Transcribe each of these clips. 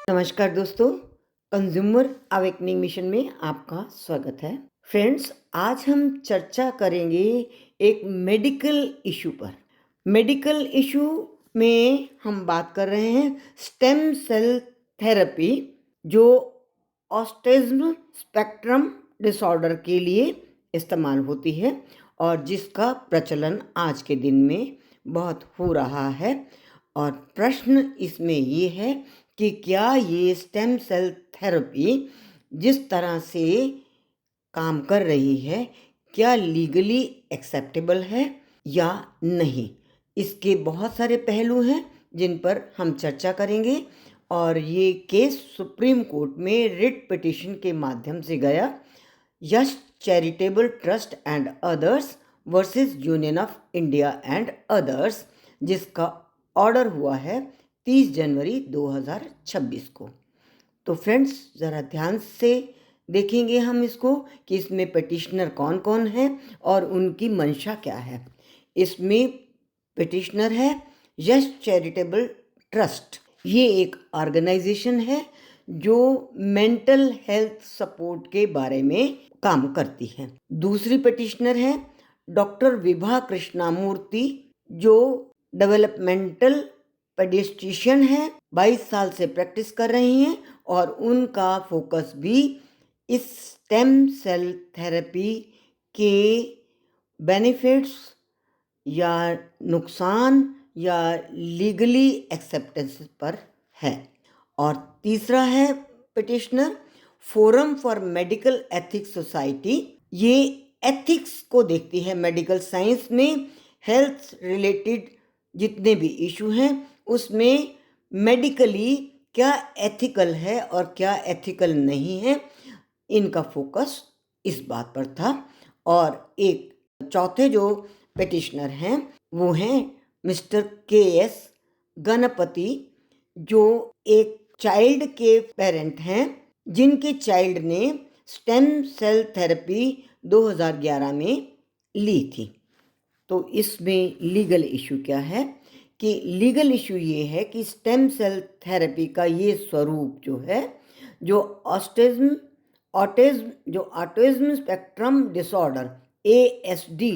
नमस्कार दोस्तों, consumer awakening mission में आपका स्वागत है। फ्रेंड्स, आज हम चर्चा करेंगे एक मेडिकल इशू पर। मेडिकल इशू में हम बात कर रहे हैं स्टेम सेल थेरेपी, जो ऑटिज्म स्पेक्ट्रम डिसऑर्डर के लिए इस्तेमाल होती है और जिसका प्रचलन आज के दिन में बहुत हो रहा है। और प्रश्न इसमें ये है कि क्या ये स्टेम सेल थेरेपी जिस तरह से काम कर रही है, क्या लीगली एक्सेप्टेबल है या नहीं। इसके बहुत सारे पहलू हैं जिन पर हम चर्चा करेंगे और ये केस सुप्रीम कोर्ट में रिट पिटीशन के माध्यम से गया। Yash charitable trust and others versus Union of India and others, जिसका ऑर्डर हुआ है 30 जनवरी 2026 को। तो फ्रेंड्स, ज़रा ध्यान से देखेंगे हम इसको कि इसमें पिटिशनर कौन कौन है और उनकी मंशा क्या है। इसमें पिटिशनर है यश चैरिटेबल ट्रस्ट। ये एक ऑर्गेनाइजेशन है जो मेंटल हेल्थ सपोर्ट के बारे में काम करती है। दूसरी पिटिशनर है डॉक्टर विभा कृष्णामूर्ति, जो डेवलपमेंटल पेडिस्ट्रिशियन है, 22 साल से प्रैक्टिस कर रही हैं और उनका फोकस भी इस स्टेम सेल थेरेपी के बेनिफिट्स या नुकसान या लीगली एक्सेप्टेंस पर है। और तीसरा है petitioner forum for medical ethics society. ये एथिक्स को देखती है मेडिकल साइंस में। हेल्थ रिलेटेड जितने भी इशू हैं उसमें मेडिकली क्या एथिकल है और क्या एथिकल नहीं है, इनका फोकस इस बात पर था। और एक चौथे जो पिटिशनर हैं वो हैं मिस्टर KS गणपति, जो एक चाइल्ड के पेरेंट हैं जिनके चाइल्ड ने स्टेम सेल थेरेपी 2011 में ली थी। तो इसमें लीगल इशू क्या है कि लीगल इशू ये है कि स्टेम सेल थेरेपी का ये स्वरूप जो है, जो ऑटिज्म स्पेक्ट्रम डिसऑर्डर ASD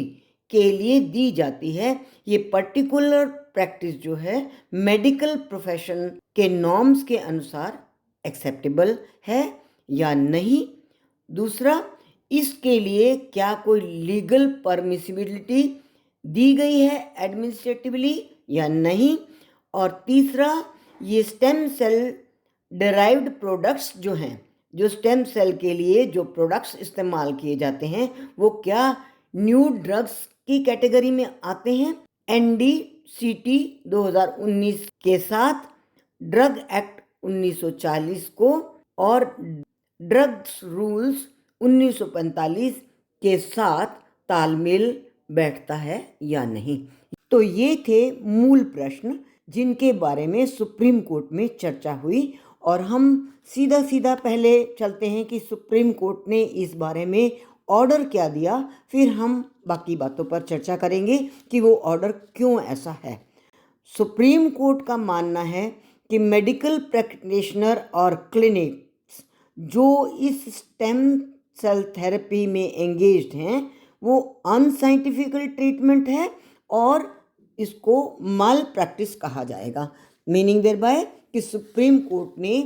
के लिए दी जाती है, ये पर्टिकुलर प्रैक्टिस जो है मेडिकल प्रोफेशन के नॉर्म्स के अनुसार एक्सेप्टेबल है या नहीं। दूसरा, इसके लिए क्या कोई लीगल परमिसिबिलिटी दी गई है एडमिनिस्ट्रेटिवली या नहीं। और तीसरा, ये स्टेम सेल डिराइव्ड प्रोडक्ट्स जो हैं, जो स्टेम सेल के लिए जो प्रोडक्ट्स इस्तेमाल किए जाते हैं, वो क्या न्यू ड्रग्स की कैटेगरी में आते हैं। NDCT 2019 के साथ ड्रग एक्ट 1940 को और ड्रग्स रूल्स 1945 के साथ तालमेल बैठता है या नहीं। तो ये थे मूल प्रश्न जिनके बारे में सुप्रीम कोर्ट में चर्चा हुई। और हम सीधा पहले चलते हैं कि सुप्रीम कोर्ट ने इस बारे में ऑर्डर क्या दिया, फिर हम बाकी बातों पर चर्चा करेंगे कि वो ऑर्डर क्यों ऐसा है। सुप्रीम कोर्ट का मानना है कि मेडिकल प्रैक्टिशनर और क्लिनिक्स जो इस स्टेम सेल थेरेपी में एंगेज्ड हैं वो अनसाइंटिफिकल ट्रीटमेंट है और इसको माल प्रैक्टिस कहा जाएगा। मीनिंग देयर बाय कि सुप्रीम कोर्ट ने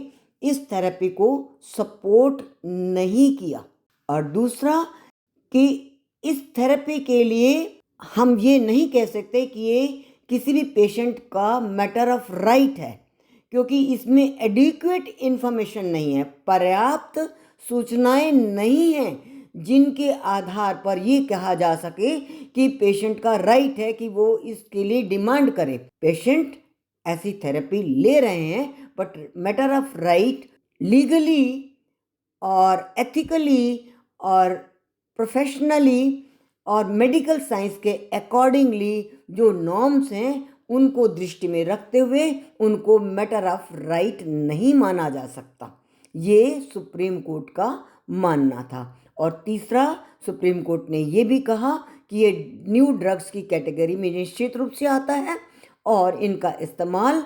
इस थेरेपी को सपोर्ट नहीं किया। और दूसरा कि इस थेरेपी के लिए हम ये नहीं कह सकते कि ये किसी भी पेशेंट का मैटर ऑफ राइट है, क्योंकि इसमें एडिक्वेट इन्फॉर्मेशन नहीं है, पर्याप्त सूचनाएं नहीं हैं जिनके आधार पर ये कहा जा सके कि पेशेंट का राइट है कि वो इसके लिए डिमांड करे। पेशेंट ऐसी थेरेपी ले रहे हैं, but matter of right legally और एथिकली और प्रोफेशनली और मेडिकल साइंस के अकॉर्डिंगली जो नॉर्म्स हैं उनको दृष्टि में रखते हुए उनको मैटर ऑफ राइट नहीं माना जा सकता। ये सुप्रीम कोर्ट का मानना था। और तीसरा, सुप्रीम कोर्ट ने ये भी कहा कि ये न्यू ड्रग्स की कैटेगरी में निश्चित रूप से आता है और इनका इस्तेमाल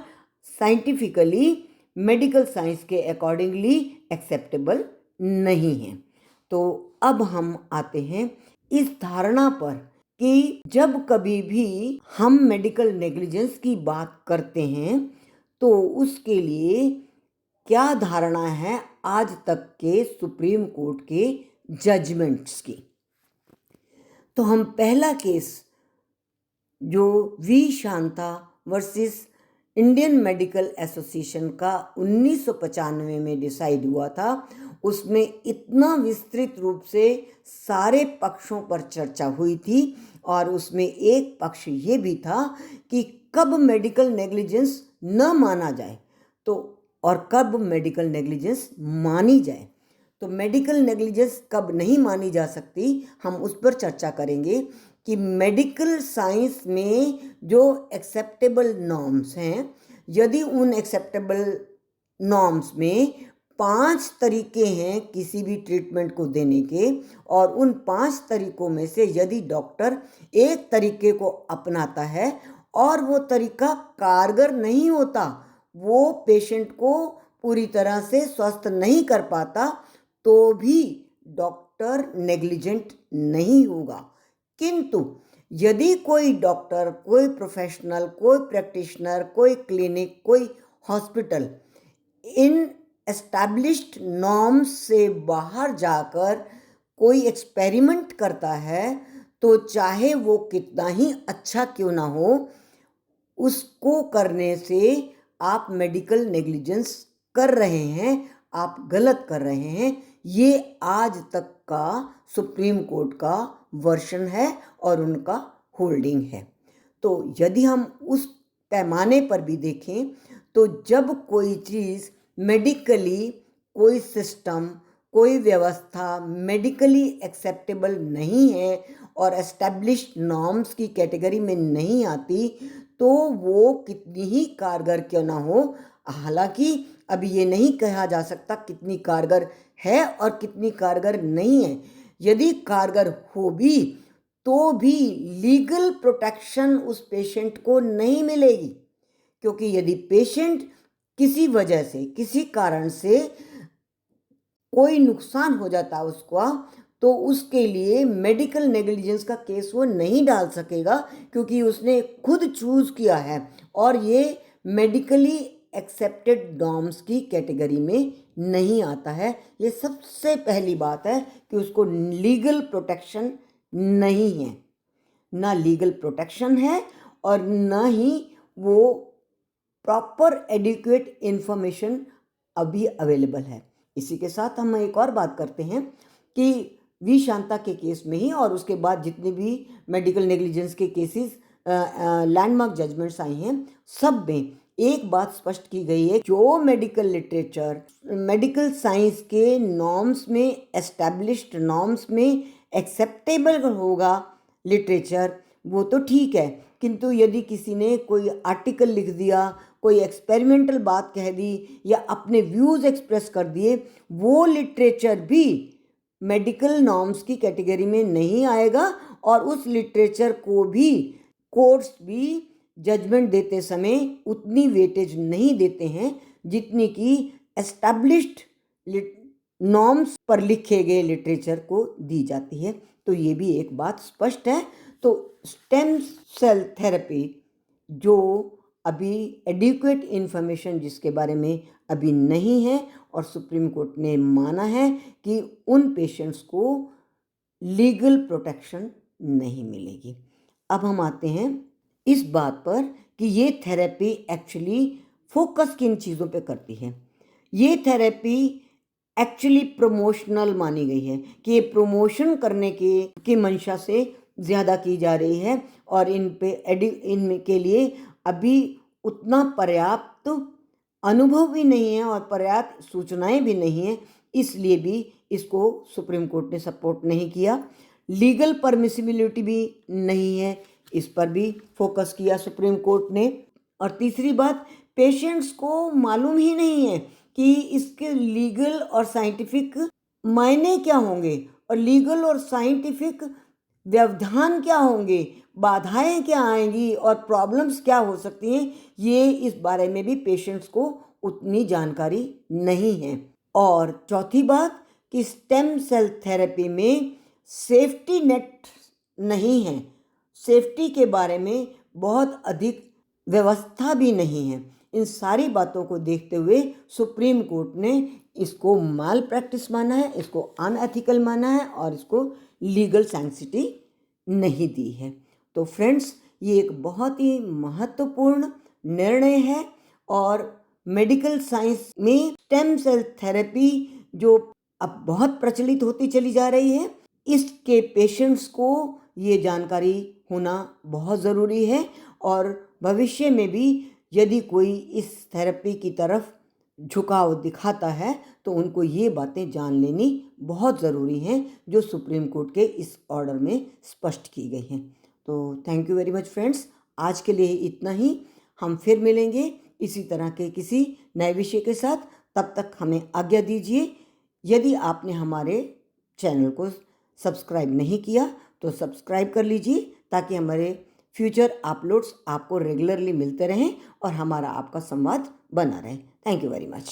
साइंटिफिकली मेडिकल साइंस के अकॉर्डिंगली एक्सेप्टेबल नहीं है। तो अब हम आते हैं इस धारणा पर कि जब कभी भी हम मेडिकल नेग्लिजेंस की बात करते हैं तो उसके लिए क्या धारणा है आज तक के सुप्रीम कोर्ट के जजमेंट्स की। तो हम पहला केस जो V Shanta versus Indian Medical Association का 1995 में डिसाइड हुआ था, उसमें इतना विस्तृत रूप से सारे पक्षों पर चर्चा हुई थी और उसमें एक पक्ष ये भी था कि कब मेडिकल नेग्लिजेंस न माना जाए तो और कब मेडिकल नेग्लिजेंस मानी जाए। तो मेडिकल नेग्लिजेंस कब नहीं मानी जा सकती हम उस पर चर्चा करेंगे कि मेडिकल साइंस में जो एक्सेप्टेबल नॉर्म्स हैं, यदि उन एक्सेप्टेबल नॉर्म्स में 5 तरीके हैं किसी भी ट्रीटमेंट को देने के और उन 5 तरीकों में से यदि डॉक्टर एक तरीके को अपनाता है और वो तरीका कारगर नहीं होता, वो पेशेंट को पूरी तरह से स्वस्थ नहीं कर पाता, तो भी डॉक्टर नेग्लिजेंट नहीं होगा। किंतु यदि कोई डॉक्टर, कोई प्रोफेशनल, कोई प्रैक्टिशनर, कोई क्लिनिक, कोई हॉस्पिटल इन एस्टैब्लिश्ड नॉर्म्स से बाहर जाकर कोई एक्सपेरिमेंट करता है तो चाहे वो कितना ही अच्छा क्यों ना हो, उसको करने से आप मेडिकल नेग्लिजेंस कर रहे हैं, आप गलत कर रहे हैं। ये आज तक का सुप्रीम कोर्ट का वर्शन है और उनका होल्डिंग है। तो यदि हम उस पैमाने पर भी देखें तो जब कोई चीज़ मेडिकली, कोई सिस्टम, कोई व्यवस्था मेडिकली एक्सेप्टेबल नहीं है और एस्टैब्लिश्ड नॉर्म्स की कैटेगरी में नहीं आती, तो वो कितनी ही कारगर क्यों ना हो, हालांकि अभी ये नहीं कहा जा सकता कितनी कारगर है और कितनी कारगर नहीं है। यदि कारगर हो भी तो भी लीगल प्रोटेक्शन उस पेशेंट को नहीं मिलेगी, क्योंकि यदि पेशेंट किसी वजह से, किसी कारण से कोई नुकसान हो जाता उसका, तो उसके लिए मेडिकल नेग्लिजेंस का केस वो नहीं डाल सकेगा, क्योंकि उसने खुद चूज किया है और ये मेडिकली एक्सेप्टेड नॉर्म्स की कैटेगरी में नहीं आता है। ये सबसे पहली बात है कि उसको लीगल प्रोटेक्शन नहीं है, ना लीगल प्रोटेक्शन है और ना ही वो प्रॉपर एडिक्वेट इंफॉर्मेशन अभी अवेलेबल है। इसी के साथ हम एक और बात करते हैं कि वी शांता के केस में ही और उसके बाद जितने भी मेडिकल नेग्लिजेंस के केसेस लैंडमार्क जजमेंट्स आई हैं, सब में एक बात स्पष्ट की गई है, जो मेडिकल लिटरेचर मेडिकल साइंस के नॉर्म्स में, एस्टैब्लिश्ड नॉर्म्स में एक्सेप्टेबल होगा लिटरेचर, वो तो ठीक है, किंतु यदि किसी ने कोई आर्टिकल लिख दिया, कोई एक्सपेरिमेंटल बात कह दी या अपने व्यूज़ एक्सप्रेस कर दिए, वो लिटरेचर भी मेडिकल नॉर्म्स की कैटेगरी में नहीं आएगा और उस लिटरेचर को भी कोर्ट्स भी जजमेंट देते समय उतनी वेटेज नहीं देते हैं जितनी कि एस्टैब्लिश्ड नॉर्म्स पर लिखे गए लिटरेचर को दी जाती है। तो ये भी एक बात स्पष्ट है। तो स्टेम सेल थेरेपी जो अभी एडिक्वेट इन्फॉर्मेशन जिसके बारे में अभी नहीं है और सुप्रीम कोर्ट ने माना है कि उन पेशेंट्स को लीगल प्रोटेक्शन नहीं मिलेगी। अब हम आते हैं इस बात पर कि ये थेरेपी एक्चुअली फोकस किन चीज़ों पे करती है। ये थेरेपी एक्चुअली प्रमोशनल मानी गई है कि ये प्रमोशन करने की मंशा से ज़्यादा की जा रही है और इनके लिए अभी उतना पर्याप्त अनुभव भी नहीं है और पर्याप्त सूचनाएं भी नहीं है, इसलिए भी इसको सुप्रीम कोर्ट ने सपोर्ट नहीं किया। लीगल परमिसिबिलिटी भी नहीं है, इस पर भी फोकस किया सुप्रीम कोर्ट ने। और तीसरी बात, पेशेंट्स को मालूम ही नहीं है कि इसके लीगल और साइंटिफिक मायने क्या होंगे और लीगल और साइंटिफिक व्यवधान क्या होंगे, बाधाएं क्या आएंगी और प्रॉब्लम्स क्या हो सकती हैं, ये इस बारे में भी पेशेंट्स को उतनी जानकारी नहीं है। और चौथी बात कि स्टेम सेल थेरेपी में सेफ्टी नेट नहीं है, सेफ्टी के बारे में बहुत अधिक व्यवस्था भी नहीं है। इन सारी बातों को देखते हुए सुप्रीम कोर्ट ने इसको माल प्रैक्टिस माना है, इसको अनएथिकल माना है और इसको लीगल सैंक्टिटी नहीं दी है। तो फ्रेंड्स, ये एक बहुत ही महत्वपूर्ण निर्णय है और मेडिकल साइंस में स्टेम सेल थेरेपी जो अब बहुत प्रचलित होती चली जा रही है, इसके पेशेंट्स को ये जानकारी होना बहुत ज़रूरी है। और भविष्य में भी यदि कोई इस थेरेपी की तरफ झुकाव दिखाता है तो उनको ये बातें जान लेनी बहुत ज़रूरी हैं जो सुप्रीम कोर्ट के इस ऑर्डर में स्पष्ट की गई हैं। तो thank you very much friends, आज के लिए इतना ही। हम फिर मिलेंगे इसी तरह के किसी नए विषय के साथ। तब तक हमें आज्ञा दीजिए। यदि आपने हमारे चैनल को सब्सक्राइब नहीं किया तो सब्सक्राइब कर लीजिए ताकि हमारे फ्यूचर अपलोड्स आपको रेगुलरली मिलते रहें और हमारा आपका संवाद बना रहे। Thank you very much.